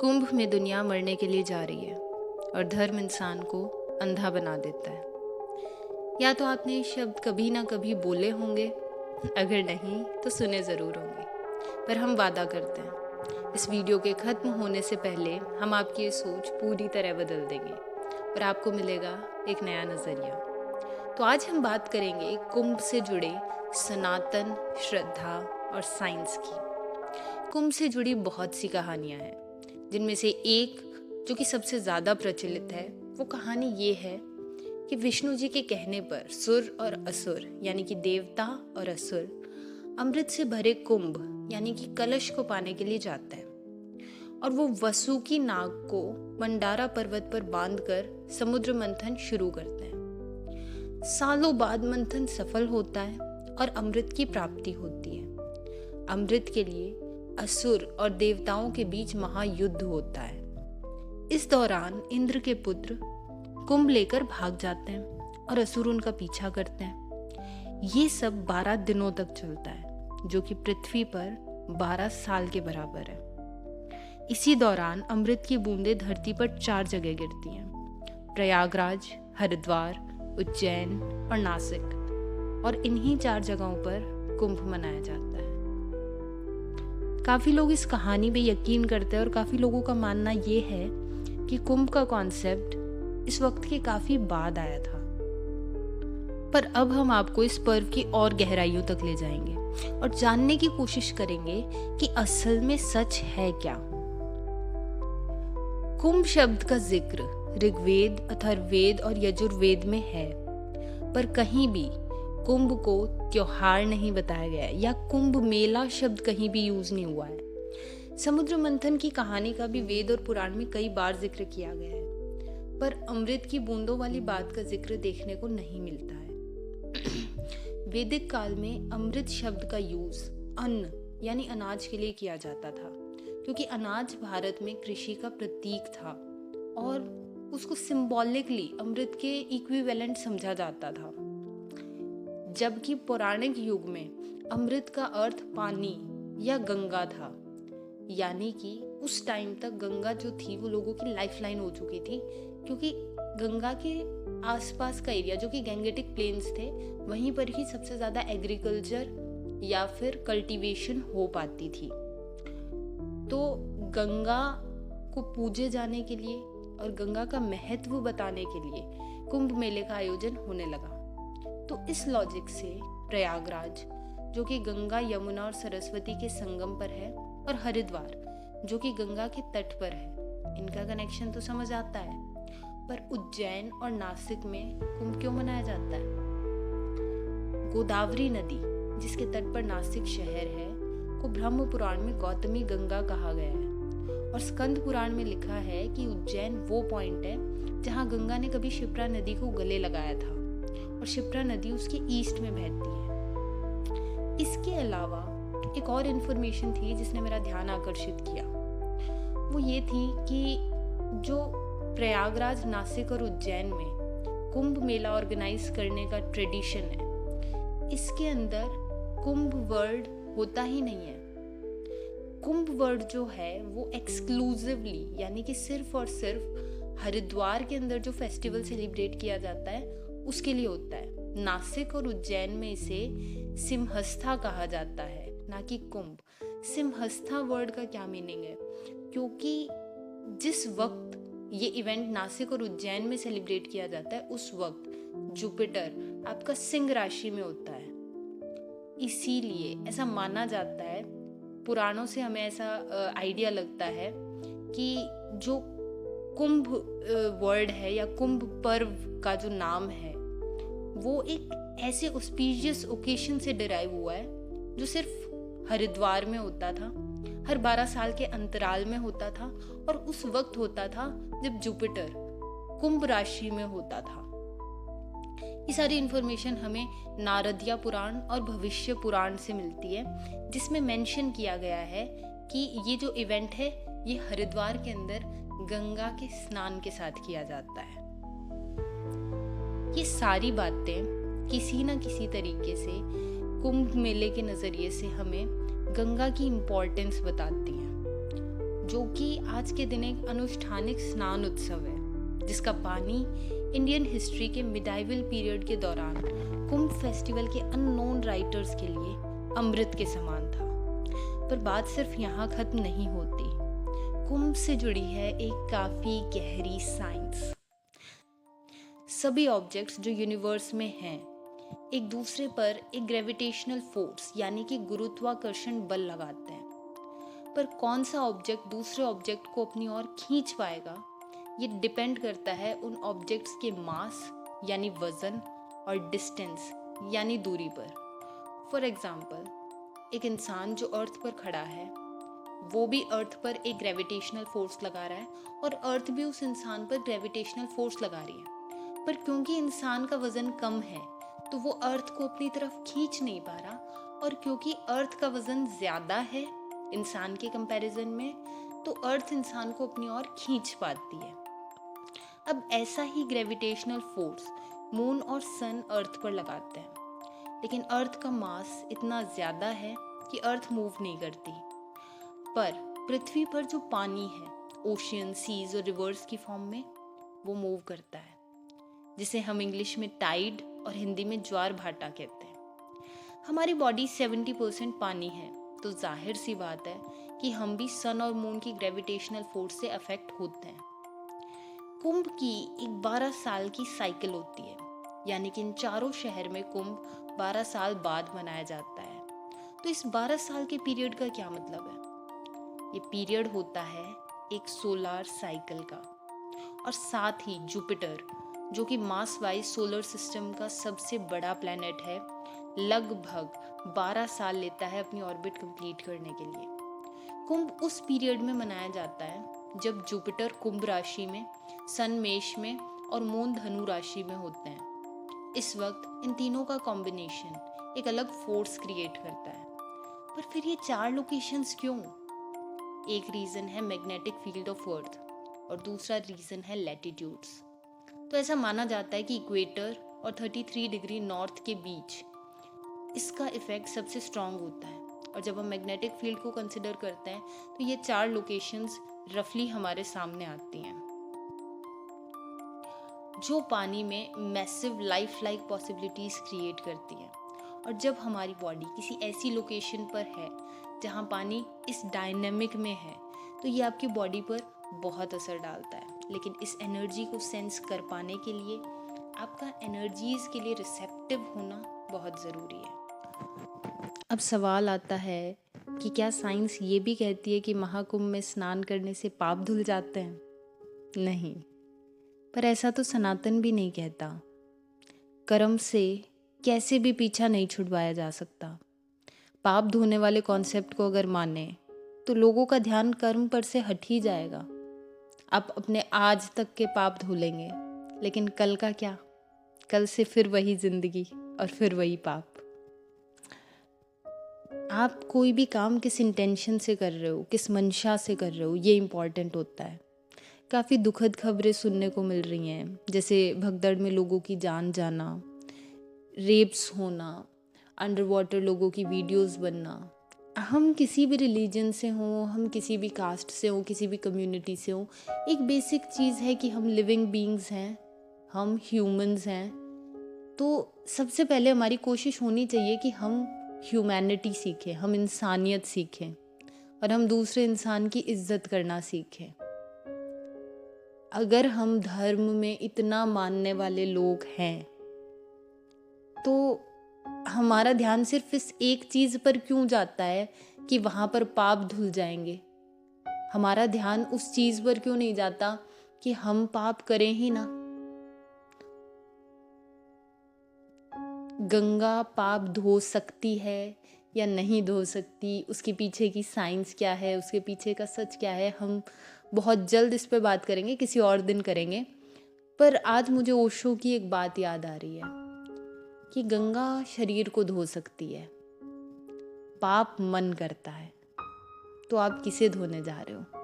कुंभ में दुनिया मरने के लिए जा रही है और धर्म इंसान को अंधा बना देता है। या तो आपने ये शब्द कभी ना कभी बोले होंगे, अगर नहीं तो सुने ज़रूर होंगे। पर हम वादा करते हैं इस वीडियो के ख़त्म होने से पहले हम आपकी ये सोच पूरी तरह बदल देंगे और आपको मिलेगा एक नया नज़रिया। तो आज हम बात करेंगे कुंभ से जुड़े सनातन श्रद्धा और साइंस की। कुंभ से जुड़ी बहुत सी कहानियाँ हैं, जिनमें से एक जो कि सबसे ज़्यादा प्रचलित है वो कहानी ये है कि विष्णु जी के कहने पर सुर और असुर यानी कि देवता और असुर अमृत से भरे कुंभ यानी कि कलश को पाने के लिए जाते हैं और वो वसुकी नाग को मंडारा पर्वत पर बांधकर समुद्र मंथन शुरू करते हैं। सालों बाद मंथन सफल होता है और अमृत की प्राप्ति होती है। अमृत के लिए असुर और देवताओं के बीच महायुद्ध होता है। इस दौरान इंद्र के पुत्र कुंभ लेकर भाग जाते हैं और असुर उनका पीछा करते हैं। ये सब 12 दिनों तक चलता है, जो कि पृथ्वी पर 12 साल के बराबर है। इसी दौरान अमृत की बूंदें धरती पर 4 जगह गिरती हैं: प्रयागराज, हरिद्वार, उज्जैन और नासिक। और इन्हीं 4 जगहों पर कुंभ मनाया जाता है। काफ़ी लोग इस कहानी पे यकीन करते हैं और काफ़ी लोगों का मानना ये है कि कुंभ का कॉन्सेप्ट इस वक्त के काफ़ी बाद आया था। पर अब हम आपको इस पर्व की और गहराइयों तक ले जाएंगे और जानने की कोशिश करेंगे कि असल में सच है क्या। कुंभ शब्द का जिक्र ऋग्वेद, अथर्ववेद और यजुर्वेद में है, पर कहीं भी कुंभ को त्योहार नहीं बताया गया है या कुंभ मेला शब्द कहीं भी यूज नहीं हुआ है। समुद्र मंथन की कहानी का भी वेद और पुराण में कई बार जिक्र किया गया है, पर अमृत की बूंदों वाली बात का जिक्र देखने को नहीं मिलता है। वैदिक काल में अमृत शब्द का यूज अन्न यानी अनाज के लिए किया जाता था, क्योंकि अनाज भारत में कृषि का प्रतीक था और उसको सिंबॉलिकली अमृत के इक्विवेलेंट समझा जाता था। जबकि पौराणिक युग में अमृत का अर्थ पानी या गंगा था, यानी कि उस टाइम तक गंगा जो थी वो लोगों की लाइफलाइन हो चुकी थी, क्योंकि गंगा के आसपास का एरिया जो कि गैंगेटिक प्लेन्स थे, वहीं पर ही सबसे ज़्यादा एग्रीकल्चर या फिर कल्टीवेशन हो पाती थी। तो गंगा को पूजे जाने के लिए और गंगा का महत्व बताने के लिए कुंभ मेले का आयोजन होने लगा। तो इस लॉजिक से प्रयागराज जो कि गंगा, यमुना और सरस्वती के संगम पर है, और हरिद्वार जो कि गंगा के तट पर है, इनका कनेक्शन तो समझ आता है। पर उज्जैन और नासिक में कुंभ क्यों मनाया जाता है? गोदावरी नदी जिसके तट पर नासिक शहर है को ब्रह्म पुराण में गौतमी गंगा कहा गया है, और स्कंद पुराण में लिखा है कि उज्जैन वो पॉइंट है जहाँ गंगा ने कभी शिप्रा नदी को गले लगाया था और शिप्रा नदी उसके ईस्ट में बहती है। इसके अलावा एक और इन्फॉर्मेशन थी जिसने मेरा ध्यान आकर्षित किया। वो ये थी कि जो प्रयागराज, नासिक और उज्जैन में कुंभ मेला ऑर्गेनाइज करने का ट्रेडिशन है, इसके अंदर कुंभ वर्ड होता ही नहीं है। कुंभ वर्ड जो है वो एक्सक्लूसिवली यानी कि सिर्फ और सिर्फ हरिद्वार के अंदर जो फेस्टिवल सेलिब्रेट किया जाता है उसके लिए होता है। नासिक और उज्जैन में इसे सिमहस्था कहा जाता है, ना कि कुंभ। सिमहस्था वर्ड का क्या मीनिंग है? क्योंकि जिस वक्त ये इवेंट नासिक और उज्जैन में सेलिब्रेट किया जाता है उस वक्त जुपिटर आपका सिंह राशि में होता है, इसीलिए ऐसा माना जाता है। पुराणों से हमें ऐसा आइडिया लगता है कि जो कुंभ वर्ड है या कुंभ पर्व का जो नाम है वो एक ऐसे ऑस्पिशियस ओकेशन से डिराइव हुआ है जो सिर्फ हरिद्वार में होता था, हर 12 साल के अंतराल में होता था, और उस वक्त होता था जब जुपिटर कुंभ राशि में होता था। ये सारी इन्फॉर्मेशन हमें नारदिया पुराण और भविष्य पुराण से मिलती है, जिसमें मेंशन किया गया है कि ये जो इवेंट है ये हरिद्वार के अंदर गंगा के स्नान के साथ किया जाता है। ये सारी बातें किसी न किसी तरीके से कुंभ मेले के नज़रिए से हमें गंगा की इम्पोर्टेंस बताती हैं। जो कि आज के दिन एक अनुष्ठानिक स्नान उत्सव है, जिसका पानी इंडियन हिस्ट्री के मिडाइवल पीरियड के दौरान कुंभ फेस्टिवल के अननोन राइटर्स के लिए अमृत के समान था। पर बात सिर्फ यहाँ खत्म नहीं होती। कुंभ से जुड़ी है एक काफी गहरी साइंस। सभी ऑब्जेक्ट्स जो यूनिवर्स में हैं एक दूसरे पर एक ग्रेविटेशनल फोर्स यानी कि गुरुत्वाकर्षण बल लगाते हैं। पर कौन सा ऑब्जेक्ट दूसरे ऑब्जेक्ट को अपनी ओर खींच पाएगा, ये डिपेंड करता है उन ऑब्जेक्ट्स के मास यानी वजन और डिस्टेंस यानी दूरी पर। फॉर एग्जाम्पल, एक इंसान जो अर्थ पर खड़ा है वो भी अर्थ पर एक ग्रेविटेशनल फोर्स लगा रहा है और अर्थ भी उस इंसान पर ग्रेविटेशनल फोर्स लगा रही है। पर क्योंकि इंसान का वजन कम है तो वो अर्थ को अपनी तरफ खींच नहीं पा रहा, और क्योंकि अर्थ का वजन ज्यादा है इंसान के कंपैरिजन में, तो अर्थ इंसान को अपनी ओर खींच पाती है। अब ऐसा ही ग्रेविटेशनल फोर्स मून और सन अर्थ पर लगाते हैं, लेकिन अर्थ का मास इतना ज्यादा है कि अर्थ मूव नहीं करती। पर पृथ्वी पर जो पानी है ओशियन, सीज और रिवर्स की फॉर्म में, वो मूव करता है, जिसे हम इंग्लिश में टाइड और हिंदी में ज्वार भाटा कहते हैं। हमारी बॉडी 70% पानी है, तो जाहिर सी बात है कि हम भी सन और मून की ग्रेविटेशनल फोर्स से अफेक्ट होते हैं। कुंभ की एक 12 साल की साइकिल होती है, यानी कि इन चारों शहर में कुंभ 12 साल बाद मनाया जाता है। तो इस 12 साल के पीरियड का क्या मतलब है? ये पीरियड होता है एक सोलार साइकिल का, और साथ ही जुपिटर, जो कि मास वाइज सोलर सिस्टम का सबसे बड़ा प्लैनेट है, लगभग 12 साल लेता है अपनी ऑर्बिट कंप्लीट करने के लिए। कुंभ उस पीरियड में मनाया जाता है जब जुपिटर कुंभ राशि में, सन मेष में और मून धनु राशि में होते हैं। इस वक्त इन तीनों का कॉम्बिनेशन एक अलग फोर्स क्रिएट करता है। पर फिर ये 4 लोकेशंस क्यों? एक रीजन है मैग्नेटिक फील्ड ऑफ अर्थ और दूसरा रीजन है लैटिट्यूड्स। तो ऐसा माना जाता है कि इक्वेटर और 33 डिग्री नॉर्थ के बीच इसका इफेक्ट सबसे स्ट्रांग होता है, और जब हम मैग्नेटिक फील्ड को कंसिडर करते हैं तो ये 4 लोकेशंस रफली हमारे सामने आती हैं, जो पानी में massive life like possibilities create करती हैं। और जब हमारी बॉडी किसी ऐसी लोकेशन पर है जहाँ पानी इस डायनेमिक में है, तो ये आपकी बॉडी पर बहुत असर डालता है। लेकिन इस एनर्जी को सेंस कर पाने के लिए आपका एनर्जीज के लिए रिसेप्टिव होना बहुत ज़रूरी है। अब सवाल आता है कि क्या साइंस ये भी कहती है कि महाकुंभ में स्नान करने से पाप धुल जाते हैं? नहीं, पर ऐसा तो सनातन भी नहीं कहता। कर्म से कैसे भी पीछा नहीं छुड़वाया जा सकता। पाप धोने वाले कॉन्सेप्ट को अगर माने तो लोगों का ध्यान कर्म पर से हट ही जाएगा। आप अपने आज तक के पाप धुलेंगे, लेकिन कल का क्या? कल से फिर वही जिंदगी और फिर वही पाप। आप कोई भी काम किस इंटेंशन से कर रहे हो, किस मंशा से कर रहे हो, ये इम्पॉर्टेंट होता है। काफ़ी दुखद खबरें सुनने को मिल रही हैं, जैसे भगदड़ में लोगों की जान जाना, रेप्स होना, अंडर वाटर लोगों की वीडियोस बनना। हम किसी भी रिलीजन से हों, हम किसी भी कास्ट से हों, किसी भी कम्युनिटी से हों, एक बेसिक चीज़ है कि हम लिविंग बीइंग्स हैं, हम ह्यूमंस हैं। तो सबसे पहले हमारी कोशिश होनी चाहिए कि हम ह्यूमैनिटी सीखें, हम इंसानियत सीखें और हम दूसरे इंसान की इज्जत करना सीखें। अगर हम धर्म में इतना मानने वाले लोग हैं तो हमारा ध्यान सिर्फ इस एक चीज पर क्यों जाता है कि वहां पर पाप धुल जाएंगे? हमारा ध्यान उस चीज पर क्यों नहीं जाता कि हम पाप करें ही ना? गंगा पाप धो सकती है या नहीं धो सकती, उसके पीछे की साइंस क्या है, उसके पीछे का सच क्या है, हम बहुत जल्द इस पर बात करेंगे, किसी और दिन करेंगे। पर आज मुझे ओशो की एक बात याद आ रही है कि गंगा शरीर को धो सकती है, पाप मन करता है। तो आप किसे धोने जा रहे हो?